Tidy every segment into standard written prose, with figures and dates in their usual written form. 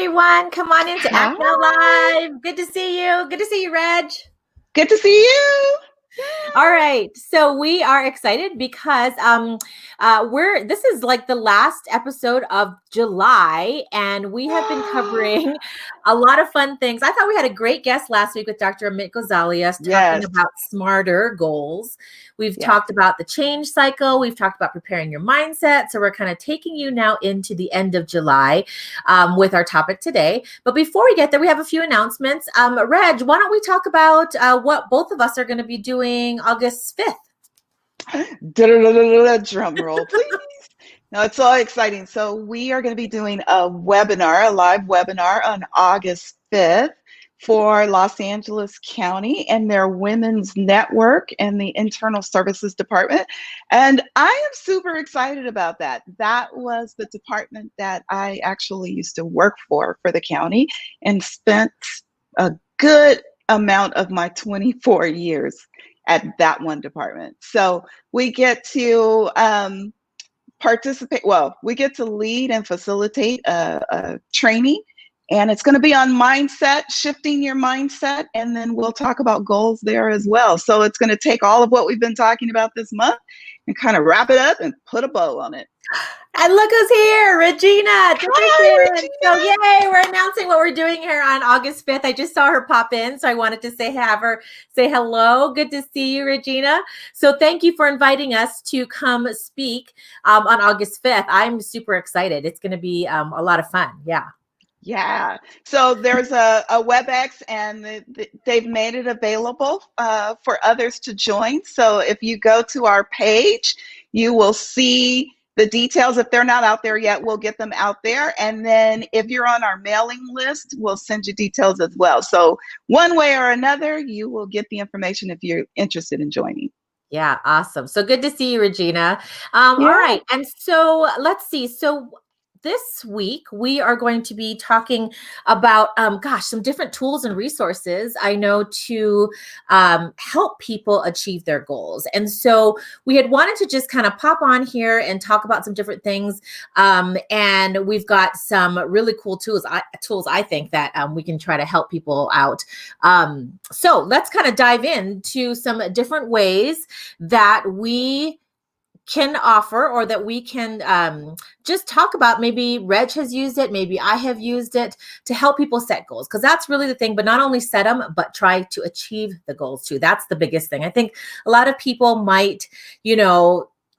everyone. Come on into Act Now Hi. Live. Good to see you. Good to see you, Reg. Good to see you. All right. So we are excited because we're this is like the last episode of July, and we have been covering a lot of fun things. I thought we had a great guest last week with Dr. Amit Ghazalias talking Yes. about smarter goals. We've Yeah. talked about the change cycle. We've talked about preparing your mindset. So we're kind of taking you now into the end of July with our topic today. But before we get there, we have a few announcements. Reg, why don't we talk about what both of us are going to be doing August 5th? Drum roll, please. No, it's so exciting. So we are going to be doing a webinar, a live webinar on August 5th for Los Angeles County and their Women's Network and the Internal Services Department. And I am super excited about that. That was the department that I actually used to work for the county and spent a good amount of my 24 years at that one department. So we get to participate, well, we get to lead and facilitate a training, and it's going to be on mindset, shifting your mindset, and then we'll talk about goals there as well. So it's going to take all of what we've been talking about this month and kind of wrap it up and put a bow on it. And look who's here, Regina. Hi, Regina. So yay, we're announcing what we're doing here on August 5th. I just saw her pop in, so I wanted to have her say hello. Good to see you, Regina. So thank you for inviting us to come speak on August 5th. I'm super excited. It's going to be a lot of fun. Yeah. Yeah. So there's a WebEx, and they've made it available for others to join. So if you go to our page, you will see the details. If they're not out there yet, we'll get them out there. And then if you're on our mailing list, we'll send you details as well. So one way or another, you will get the information if you're interested in joining. Yeah, awesome. So good to see you, Regina. Yeah. All right. And so let's see. So this week we are going to be talking about some different tools and resources I know to help people achieve their goals. And so we had wanted to just kind of pop on here and talk about some different things, and we've got some really cool tools I think that we can try to help people out. So let's kind of dive into some different ways that we can offer, or that we can just talk about. Maybe Reg has used it, maybe I have used it to help people set goals, because that's really the thing. But not only set them, but try to achieve the goals too. That's the biggest thing. I think a lot of people might,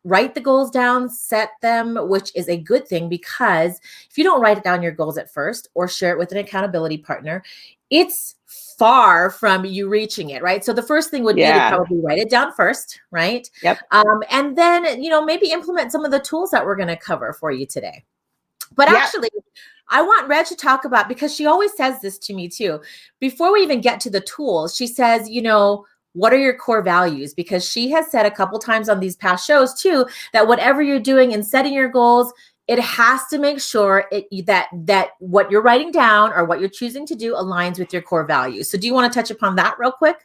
write the goals down, set them, which is a good thing, because if you don't write down your goals at first or share it with an accountability partner, it's far from you reaching it, right? So the first thing would be to probably write it down first, right? Yep. And then, maybe implement some of the tools that we're going to cover for you today. But actually, I want Reg to talk about, because she always says this to me too. Before we even get to the tools, she says, what are your core values? Because she has said a couple times on these past shows too, that whatever you're doing in setting your goals, it has to make sure that what you're writing down or what you're choosing to do aligns with your core values. So do you want to touch upon that real quick?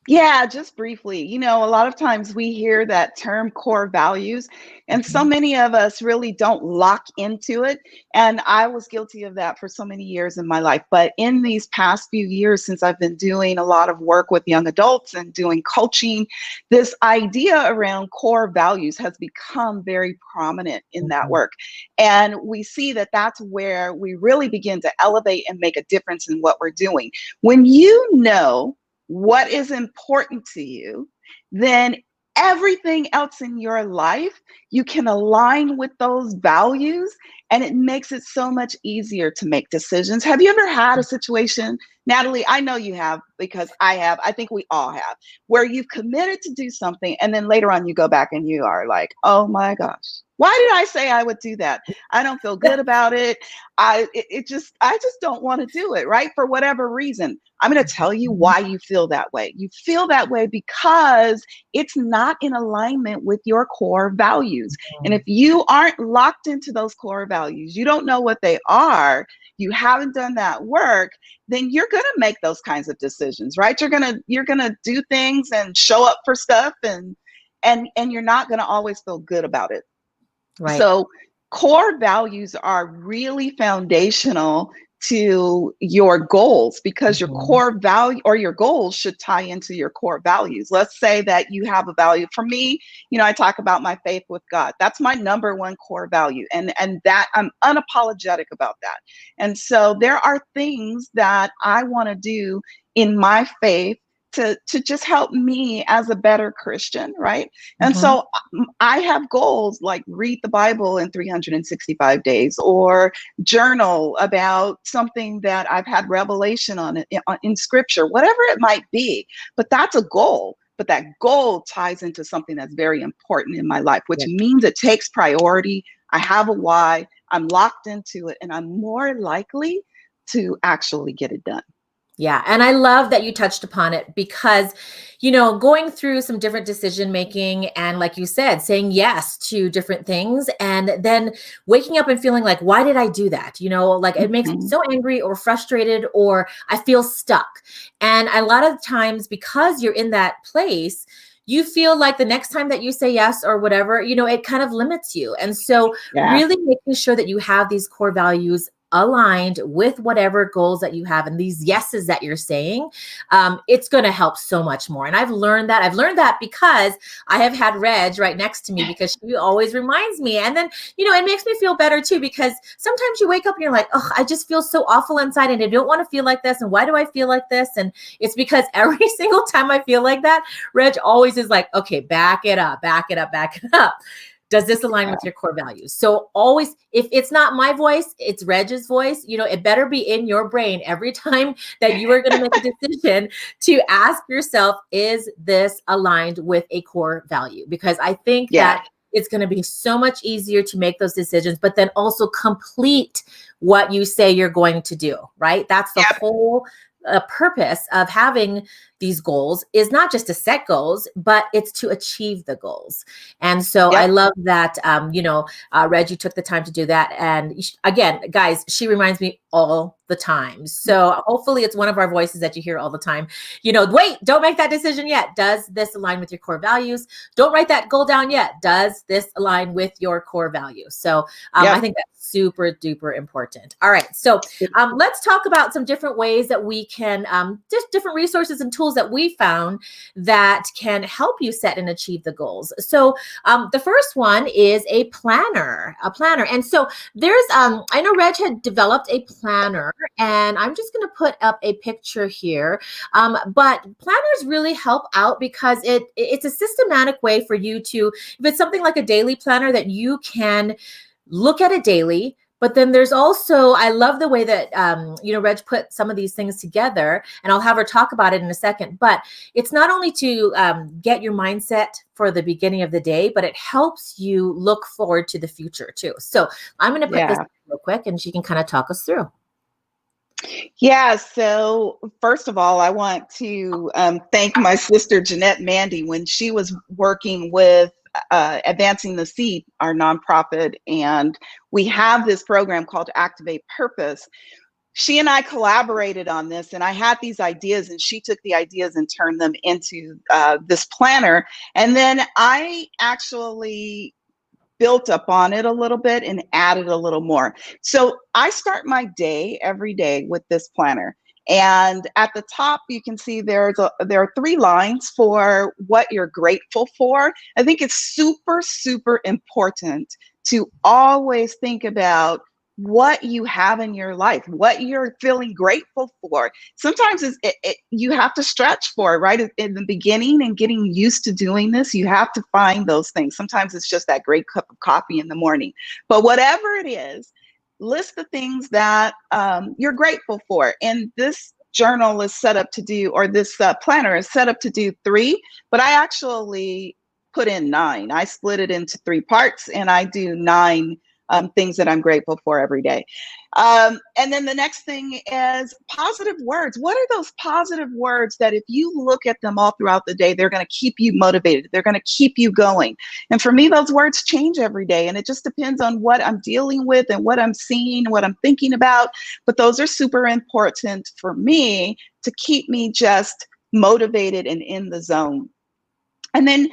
Yeah, just briefly. A lot of times we hear that term core values, and so many of us really don't lock into it. And I was guilty of that for so many years in my life. But in these past few years, since I've been doing a lot of work with young adults and doing coaching, this idea around core values has become very prominent in that work. And we see that that's where we really begin to elevate and make a difference in what we're doing. When you know what is important to you, then everything else in your life, you can align with those values, and it makes it so much easier to make decisions. Have you ever had a situation, Natalie? I know you have, because I have. I think we all have, where you've committed to do something, and then later on you go back and you are like, oh my gosh, why did I say I would do that? I don't feel good about it. I just don't want to do it, right? For whatever reason. I'm going to tell you why you feel that way. You feel that way because it's not in alignment with your core values. And if you aren't locked into those core values, you don't know what they are, you haven't done that work, then you're going to make those kinds of decisions, right? You're going to do things and show up for stuff, and you're not going to always feel good about it. Right. So core values are really foundational to your goals, because your Mhm. core value or your goals should tie into your core values. Let's say that you have a value. For me, I talk about my faith with God. That's my number one core value. And that I'm unapologetic about that. And so there are things that I want to do in my faith to just help me as a better Christian, right? And Mhm. so I have goals like read the Bible in 365 days, or journal about something that I've had revelation on it in scripture, whatever it might be. But that's a goal. But that goal ties into something that's very important in my life, which Yeah. means it takes priority. I have a why, I'm locked into it, and I'm more likely to actually get it done. Yeah. And I love that you touched upon it because, going through some different decision making and, like you said, saying yes to different things and then waking up and feeling like, why did I do that? Like it makes me Mhm. so angry or frustrated or I feel stuck. And a lot of times, because you're in that place, you feel like the next time that you say yes or whatever, it kind of limits you. And so, Yeah. really making sure that you have these core values aligned with whatever goals that you have and these yeses that you're saying, it's going to help so much more. And I've learned that because I have had Reg right next to me, because she always reminds me. And then, it makes me feel better too, because sometimes you wake up and you're like, oh, I just feel so awful inside and I don't want to feel like this. And why do I feel like this? And it's because every single time I feel like that, Reg always is like, okay, back it up, back it up, back it up. Does this align with your core values? So always, if it's not my voice, it's Reg's voice, it better be in your brain every time that you are going to make a decision to ask yourself, is this aligned with a core value? Because I think Yeah. that it's going to be so much easier to make those decisions, but then also complete what you say you're going to do, right? That's the Yep. whole purpose of having these goals, is not just to set goals, but it's to achieve the goals. And so I Yep. love that, Reggie took the time to do that. And again, guys, she reminds me all the time. So hopefully it's one of our voices that you hear all the time. Wait, don't make that decision yet. Does this align with your core values? Don't write that goal down yet. Does this align with your core values? So I Yep. think that's super duper important. All right. So let's talk about some different ways that we can, just different resources and tools that we found that can help you set and achieve the goals. So the first one is a planner. And so there's, I know Reg had developed a planner, and I'm just going to put up a picture here. But planners really help out because it's a systematic way for you to, if it's something like a daily planner, that you can look at it daily. But then there's also, I love the way that, Reg put some of these things together, and I'll have her talk about it in a second. But it's not only to get your mindset for the beginning of the day, but it helps you look forward to the future too. So I'm going to put this Yeah. real quick and she can kind of talk us through. Yeah. So first of all, I want to thank my sister Jeanette Mandy when she was working with Advancing the Seed, our nonprofit, and we have this program called Activate Purpose. She and I collaborated on this, and I had these ideas, and she took the ideas and turned them into this planner. And then I actually built up on it a little bit and added a little more. So I start my day every day with this planner. And at the top, you can see there are 3 lines for what you're grateful for. I think it's super, super important to always think about what you have in your life, what you're feeling grateful for. Sometimes you have to stretch for it, right? In the beginning and getting used to doing this, you have to find those things. Sometimes it's just that great cup of coffee in the morning. But whatever it is, list the things that you're grateful for. And this journal is set up to do, or this planner is set up to do 3, but I actually put in 9. I split it into 3 parts, and I do 9 things that I'm grateful for every day. And then the next thing is positive words. What are those positive words that if you look at them all throughout the day, they're going to keep you motivated? They're going to keep you going. And for me, those words change every day. And it just depends on what I'm dealing with and what I'm seeing, what I'm thinking about. But those are super important for me to keep me just motivated and in the zone. And then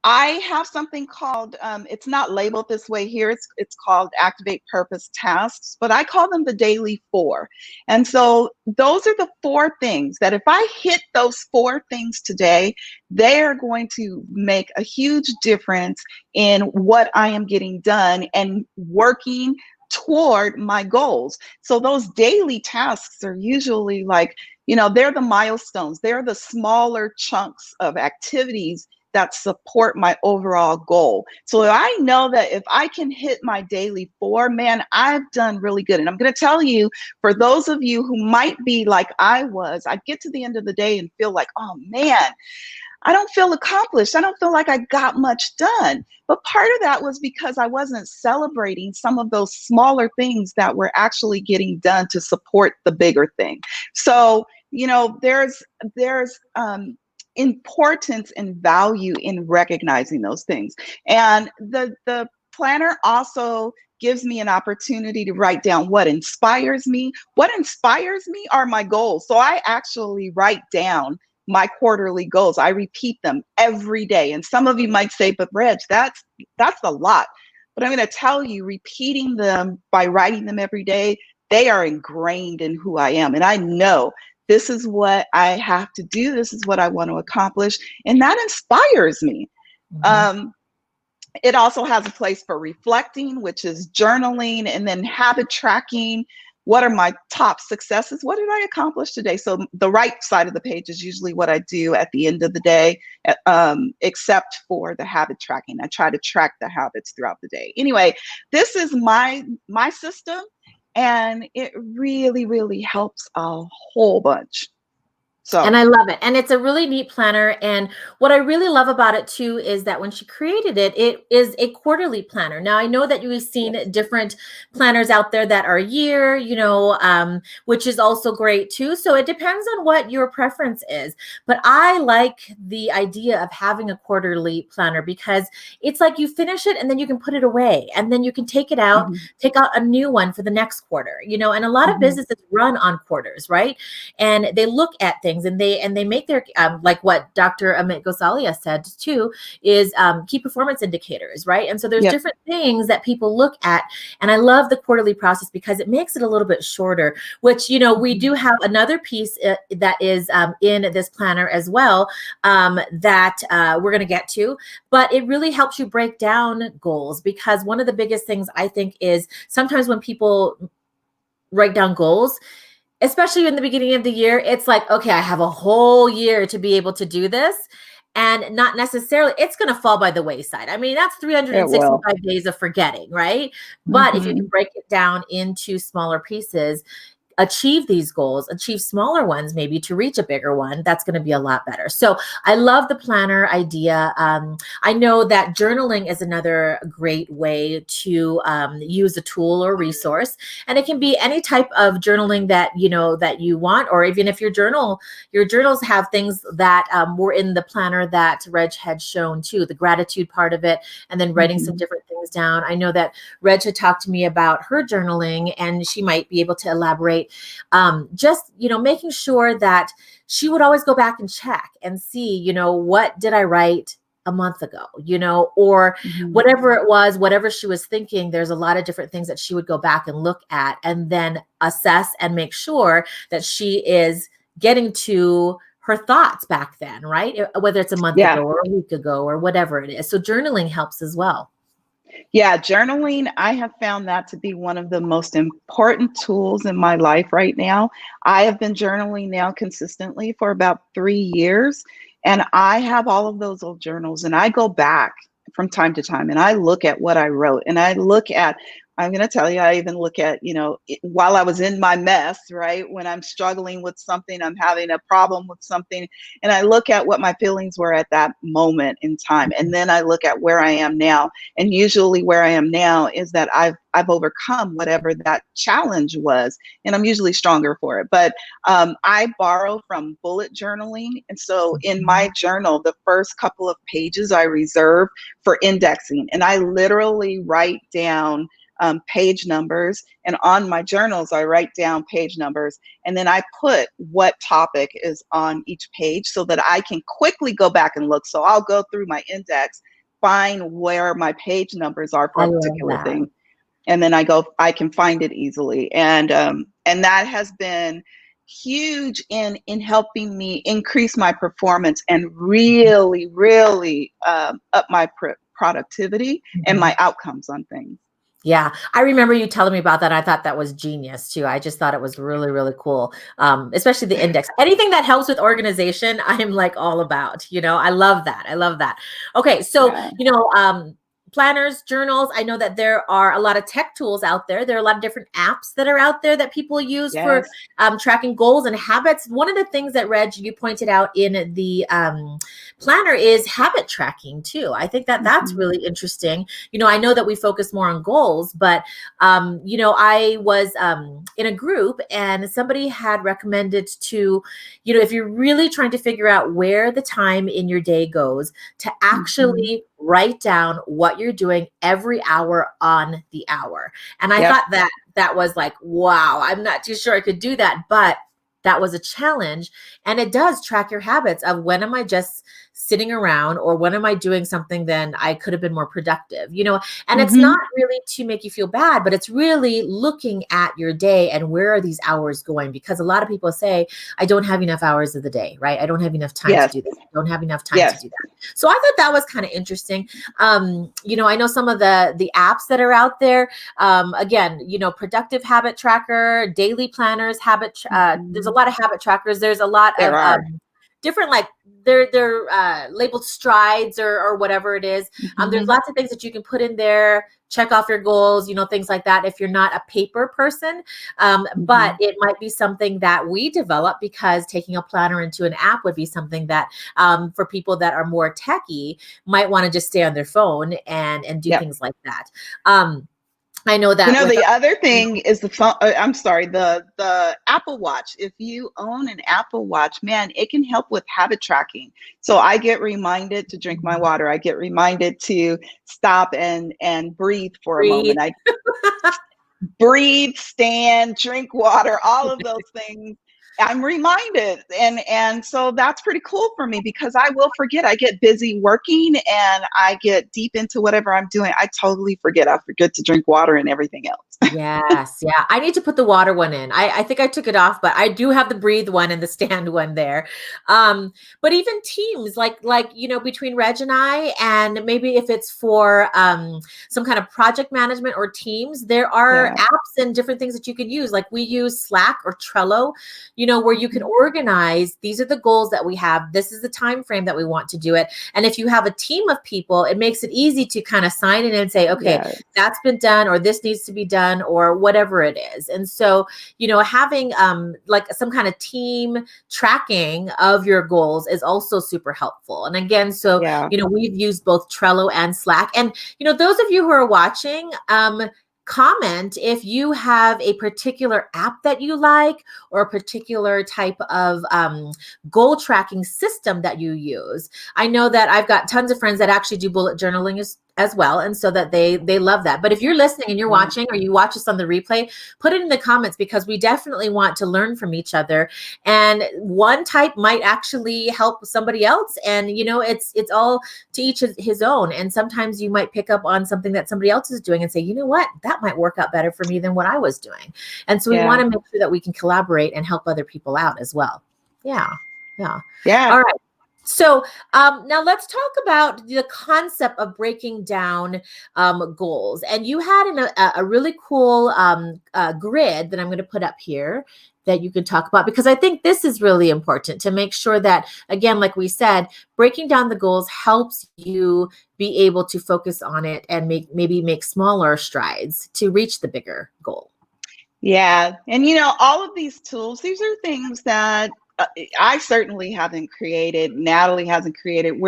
I have something called, it's not labeled this way here. It's called Activate Purpose Tasks, but I call them the daily four. And so those are the four things that if I hit those four things today, they are going to make a huge difference in what I am getting done and working toward my goals. So those daily tasks are usually like, they're the milestones. They're the smaller chunks of activities that support my overall goal. So I know that if I can hit my daily four, man, I've done really good. And I'm going to tell you, for those of you who might be like I was, I get to the end of the day and feel like, oh man, I don't feel accomplished. I don't feel like I got much done. But part of that was because I wasn't celebrating some of those smaller things that were actually getting done to support the bigger thing. So, there's importance and value in recognizing those things. And the planner also gives me an opportunity to write down what inspires me. What inspires me are my goals. So I actually write down my quarterly goals. I repeat them every day. And some of you might say, but Reg, that's a lot. But I'm going to tell you, repeating them by writing them every day, they are ingrained in who I am. And I know this is what I have to do. This is what I want to accomplish. And that inspires me. Mm-hmm. It also has a place for reflecting, which is journaling, and then habit tracking. What are my top successes? What did I accomplish today? So the right side of the page is usually what I do at the end of the day, except for the habit tracking. I try to track the habits throughout the day. Anyway, this is my system, and it really, really helps a whole bunch. So. And I love it. And it's a really neat planner. And what I really love about it too is that when she created it, it is a quarterly planner. Now, I know that you've seen different planners out there that are a year, which is also great too. So it depends on what your preference is. But I like the idea of having a quarterly planner because it's like you finish it and then you can put it away and then you can take it out, take out a new one for the next quarter, and a lot of businesses run on quarters, right? And they look at things and they make their like what Dr. Amit Gosalia said too is key performance indicators, right? And so there's different things that people look at, and I love the quarterly process because it makes it a little bit shorter. Which we do have another piece that is in this planner as well that we're going to get to, but it really helps you break down goals, because one of the biggest things I think is sometimes when people write down goals, especially in the beginning of the year, it's like, okay, I have a whole year to be able to do this. And not necessarily, it's going to fall by the wayside. I mean, that's 365 days of forgetting, right? But if you can break it down into smaller pieces, achieve these goals, achieve smaller ones, maybe to reach a bigger one, that's going to be a lot better. So I love the planner idea. I know that journaling is another great way to use a tool or resource. And it can be any type of journaling that, that you want, or even if your journals have things that were in the planner that Reg had shown too, the gratitude part of it, and then writing some different things down. I know that Reg had talked to me about her journaling, and she might be able to elaborate. Just, making sure that she would always go back and check and see, what did I write a month ago, or whatever it was, whatever she was thinking. There's a lot of different things that she would go back and look at and then assess and make sure that she is getting to her thoughts back then, right? Whether it's a month ago or a week ago or whatever it is. So journaling helps as well. Yeah, journaling, I have found that to be one of the most important tools in my life right now. I have been journaling now consistently for about 3 years, and I have all of those old journals, and I go back from time to time and I look at what I wrote, and I'm going to tell you, I even look at, while I was in my mess, right? When I'm struggling with something, I'm having a problem with something, and I look at what my feelings were at that moment in time. And then I look at where I am now. And usually where I am now is that I've overcome whatever that challenge was, and I'm usually stronger for it. But I borrow from bullet journaling. And so in my journal, the first couple of pages I reserve for indexing, and I literally write down page numbers, and on my journals I write down page numbers, and then I put what topic is on each page so that I can quickly go back and look. So I'll go through my index find where my page numbers are for I a love particular that. thing. And then I can find it easily. And that has been huge in helping me increase my performance and really, really up my productivity and Mhm. my outcomes on things. Yeah, I remember you telling me about that. I thought that was genius too. I just thought it was really, really cool. Especially the index. Anything that helps with organization, I am like all about. I love that. I love that. Okay, so Yeah. planners, journals. I know that there are a lot of tech tools out there. There are a lot of different apps that are out there that people use for Yes. tracking goals and habits. One of the things that Reg, you pointed out in the planner is habit tracking too. I think that that's Mhm. really interesting. I know that we focus more on goals, but I was in a group and somebody had recommended to, if you're really trying to figure out where the time in your day goes, to Mhm. actually write down what you're doing every hour on the hour. And I Yep. thought that was like, wow, I'm not too sure I could do that, but that was a challenge. And it does track your habits of when am I just sitting around or when am I doing something then I could have been more productive, and it's not Mhm. really to make you feel bad, but it's really looking at your day and where are these hours going? Because a lot of people say, I don't have enough hours of the day, right? I don't have enough time to Yes. do this. I don't have enough time to Yes. do that. So I thought that was kind of interesting. I know some of the apps that are out there. Again, productive habit tracker, daily planners, there's a Mhm. lot of habit trackers. There's a lot There of are. different, like they're labeled strides or whatever it is. There's Mhm. lots of things that you can put in there, check off your goals, things like that if you're not a paper person. But Mhm. it might be something that we develop because taking a planner into an app would be something that for people that are more techie might want to just stay on their phone and do Yep. things like that. I know You that know, with the other thing is the phone. I'm sorry, the Apple Watch. If you own an Apple Watch, man, it can help with habit tracking. So I get reminded to drink my water. I get reminded to stop and breathe for a breathe. moment. I breathe, stand, drink water, all of those things. I'm reminded. And so that's pretty cool for me because I will forget. I get busy working and I get deep into whatever I'm doing. I totally forget. I forget to drink water and everything else. Yes, yeah. I need to put the water one in. I think I took it off, but I do have the breathe one and the stand one there. But even teams like between Reg and I, and maybe if it's for some kind of project management or teams, there are Yeah. apps and different things that you can use. Like we use Slack or Trello, where you can Mhm. organize, these are the goals that we have. This is the time frame that we want to do it. And if you have a team of people, it makes it easy to kind of sign in and say, okay, Yeah. that's been done or this needs to be done or whatever it is. And so having like some kind of team tracking of your goals is also super helpful. And again, so Yeah. we've used both Trello and Slack. And those of you who are watching, comment if you have a particular app that you like or a particular type of goal tracking system that you use. I know that I've got tons of friends that actually do bullet journaling as well, and so that they love that. But if you're listening and you're Yeah. watching or you watch us on the replay, put it in the comments because we definitely want to learn from each other. And one type might actually help somebody else, and it's all to each his own. And sometimes you might pick up on something that somebody else is doing and say, you know what, that might work out better for me than what I was doing. And so we want Yeah. to make sure that we can collaborate and help other people out as well. Yeah. Yeah. Yeah. All right. So now let's talk about the concept of breaking down goals. And you had a really cool grid that I'm going to put up here that you can talk about, because I think this is really important to make sure that, again, like we said, breaking down the goals helps you be able to focus on it and maybe make smaller strides to reach the bigger goal. Yeah. And all of these tools, these are things that I certainly haven't created. Natalie hasn't created.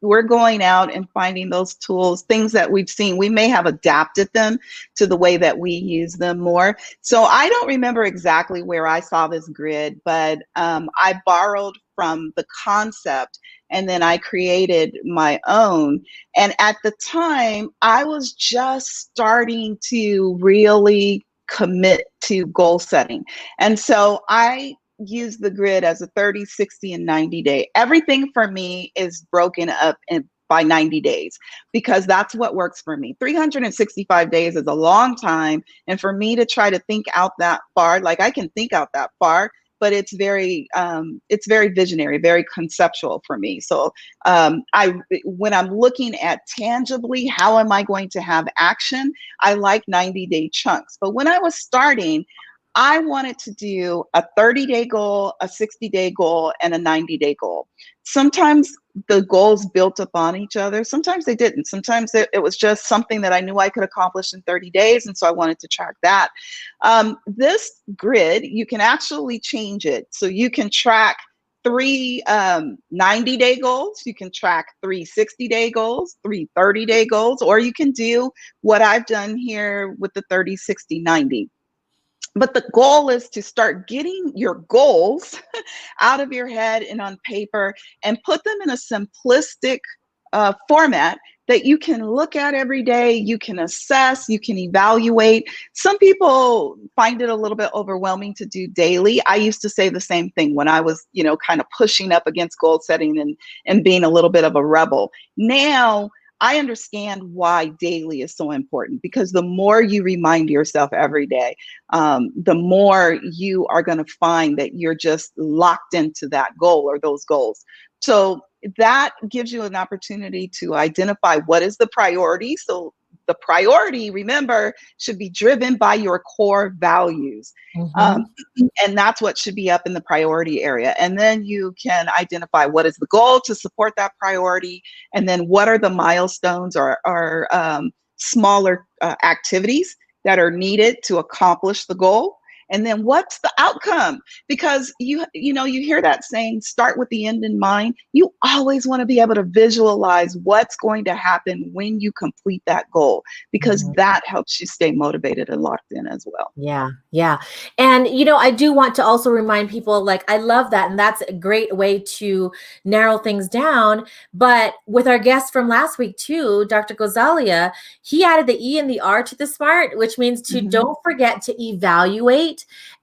We're going out and finding those tools, things that we've seen. We may have adapted them to the way that we use them more. So I don't remember exactly where I saw this grid, but I borrowed from the concept and then I created my own. And at the time, I was just starting to really commit to goal setting. And so I use the grid as a 30, 60, and 90 day. Everything for me is broken up by 90 days, because that's what works for me. 365 days is a long time. And for me to try to think out that far, like I can think out that far, but it's very visionary, very conceptual for me. So when I'm looking at tangibly, how am I going to have action? I like 90-day chunks. But when I was starting, I wanted to do a 30-day goal, a 60-day goal, and a 90-day goal. Sometimes the goals built upon each other. Sometimes they didn't. Sometimes it was just something that I knew I could accomplish in 30 days. And so I wanted to track that. This grid, you can actually change it. So you can track 3 90-day goals. You can track 3 60-day goals, 3 30-day goals, or you can do what I've done here with the 30, 60, 90. But the goal is to start getting your goals out of your head and on paper and put them in a simplistic format that you can look at every day, you can assess, you can evaluate. Some people find it a little bit overwhelming to do daily. I used to say the same thing when I was, kind of pushing up against goal setting and being a little bit of a rebel. Now, I understand why daily is so important, because the more you remind yourself every day, the more you are going to find that you're just locked into that goal or those goals. So that gives you an opportunity to identify what is the priority. So the priority, remember, should be driven by your core values. And that's what should be up in the priority area. And then you can identify what is the goal to support that priority. And then what are the milestones or smaller activities that are needed to accomplish the goal. And then what's the outcome? Because you hear that saying, start with the end in mind. You always want to be able to visualize what's going to happen when you complete that goal, because that helps you stay motivated and locked in as well. Yeah. Yeah. And, I do want to also remind people, like, I love that. And that's a great way to narrow things down. But with our guest from last week too, Dr. Gozalia, he added the E and the R to the SMART, which means to don't forget to evaluate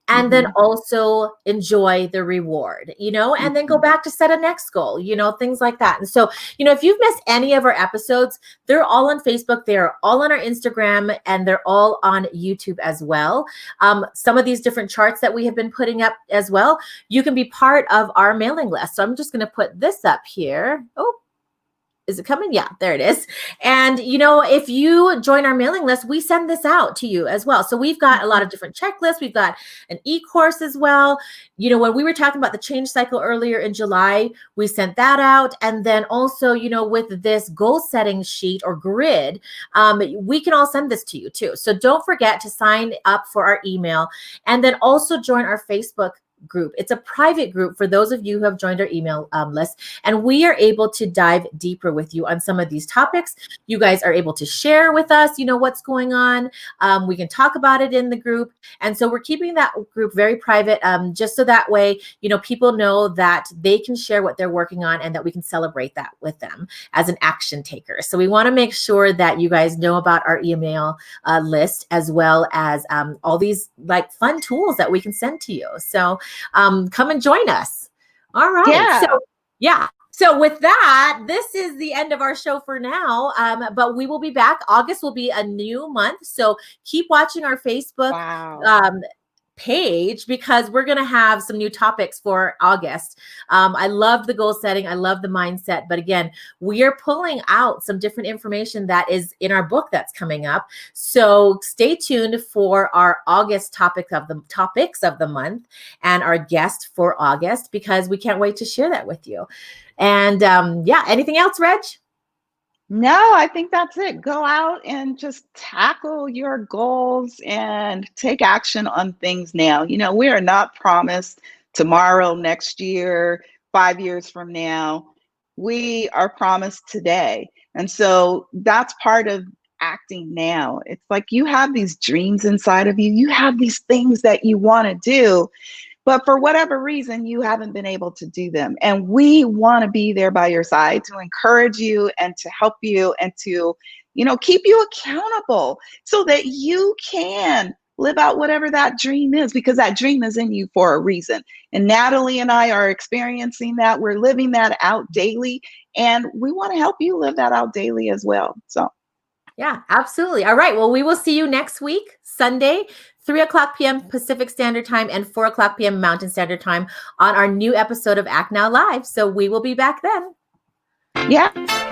and then also enjoy the reward, and then go back to set a next goal, things like that. And so, if you've missed any of our episodes, they're all on Facebook, they're all on our Instagram, and they're all on YouTube as well. Some of these different charts that we have been putting up as well, you can be part of our mailing list. So I'm just going to put this up here. Oh, is it coming? Yeah, there it is. And, if you join our mailing list, we send this out to you as well. So we've got a lot of different checklists. We've got an e-course as well. When we were talking about the change cycle earlier in July, we sent that out. And then also, with this goal setting sheet or grid, we can all send this to you too. So don't forget to sign up for our email and then also join our Facebook group. It's a private group for those of you who have joined our email list, and we are able to dive deeper with you on some of these topics. You guys are able to share with us, what's going on. We can talk about it in the group. And so we're keeping that group very private, just so that way, people know that they can share what they're working on and that we can celebrate that with them as an action taker. So we want to make sure that you guys know about our email list, as well as all these like fun tools that we can send to you. So come and join us. All right. Yeah. So with that, this is the end of our show for now. But we will be back. August will be a new month. So keep watching our Facebook page, because we're going to have some new topics for August. I love the goal setting. I love the mindset. But again, we are pulling out some different information that is in our book that's coming up. So stay tuned for our August topics of the month and our guest for August, because we can't wait to share that with you. And anything else, Reg? No, I think that's it. Go out and just tackle your goals and take action on things now. We are not promised tomorrow, next year, 5 years from now. We are promised today. And so that's part of acting now. It's like you have these dreams inside of you. You have these things that you want to do, but for whatever reason, you haven't been able to do them. And we want to be there by your side to encourage you and to help you and to, keep you accountable so that you can live out whatever that dream is, because that dream is in you for a reason. And Natalie and I are experiencing that. We're living that out daily. And we want to help you live that out daily as well. So, yeah, absolutely. All right. Well, we will see you next week, Sunday, 3:00 p.m. Pacific Standard Time and 4:00 p.m. Mountain Standard Time on our new episode of Act Now Live. So we will be back then. yeah.